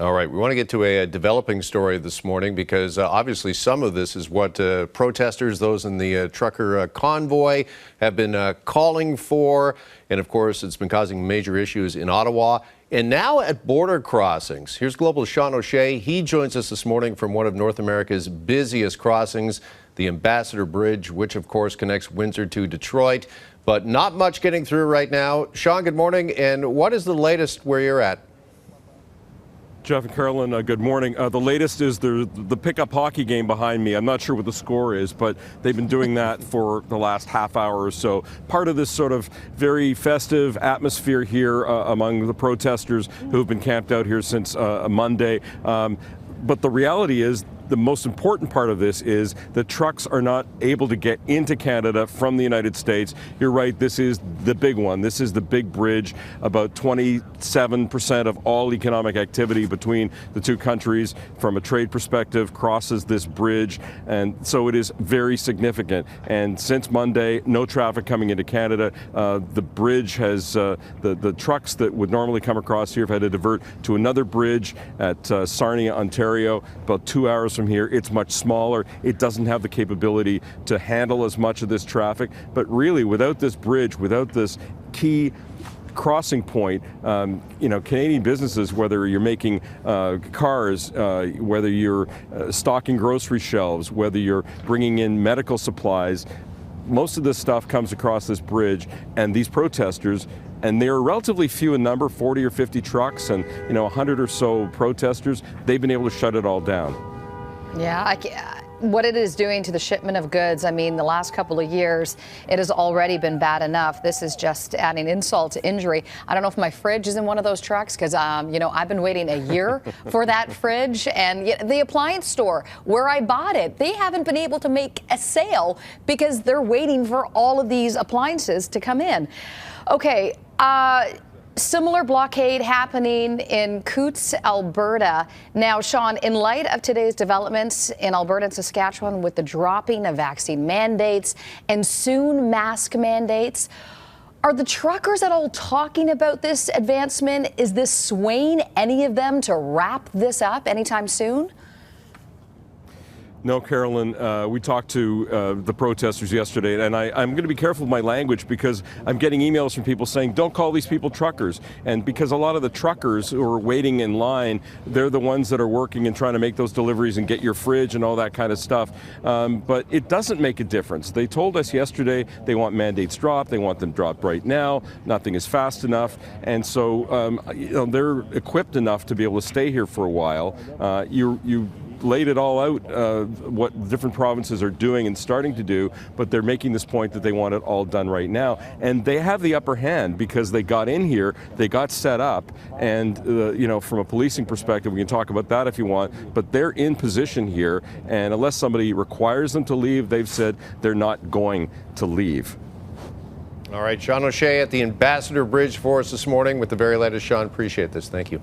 All right, we want to get to a developing story this morning because obviously some of this is what protesters, those in the trucker convoy, have been calling for. And of course, it's been causing major issues in Ottawa and now at border crossings. Here's Global's Sean O'Shea. He joins us this morning from one of North America's busiest crossings, the Ambassador Bridge, which of course connects Windsor to Detroit. But not much getting through right now. Sean, good morning. And what is the latest where you're at? Jeff and Carolyn, good morning. The latest is the pickup hockey game behind me. I'm not sure what the score is, but they've been doing that for the last half hour or so. Part of this sort of very festive atmosphere here among the protesters who have been camped out here since Monday. But the reality is, the most important part of this is that trucks are not able to get into Canada from the United States. You're right, this is the big one. This is the big bridge. About 27% of all economic activity between the two countries from a trade perspective crosses this bridge. And so it is very significant. And since Monday, no traffic coming into Canada. The bridge has, the trucks that would normally come across here have had to divert to another bridge at Sarnia, Ontario, about 2 hours from here. It's much smaller. It doesn't have the capability to handle as much of this traffic. But really, without this bridge, without this key crossing point, Canadian businesses, whether you're making cars, whether you're stocking grocery shelves, whether you're bringing in medical supplies, most of this stuff comes across this bridge, and these protesters, and they are relatively few in number, 40 or 50 trucks and 100 or so protesters, they've been able to shut it all down. Yeah, what it is doing to the shipment of goods, I mean, the last couple of years, it has already been bad enough. This is just adding insult to injury. I don't know if my fridge is in one of those trucks because, I've been waiting a year for that fridge. And the appliance store where I bought it, they haven't been able to make a sale because they're waiting for all of these appliances to come in. Okay. Similar blockade happening in Coutts, Alberta. Now, Sean, in light of today's developments in Alberta and Saskatchewan with the dropping of vaccine mandates and soon mask mandates, are the truckers at all talking about this advancement? Is this swaying any of them to wrap this up anytime soon? No, Carolyn, we talked to the protesters yesterday, and I'm going to be careful with my language because I'm getting emails from people saying, don't call these people truckers. And because a lot of the truckers who are waiting in line, they're the ones that are working and trying to make those deliveries and get your fridge and all that kind of stuff. But it doesn't make a difference. They told us yesterday they want mandates dropped. They want them dropped right now. Nothing is fast enough. And so, they're equipped enough to be able to stay here for a while. You laid it all out, what different provinces are doing and starting to do, but they're making this point that they want it all done right now. And they have the upper hand because they got in here, they got set up, and from a policing perspective, we can talk about that if you want, but they're in position here, and unless somebody requires them to leave, they've said they're not going to leave. All right, Sean O'Shea at the Ambassador Bridge for us this morning with the very latest. Sean, appreciate this. Thank you.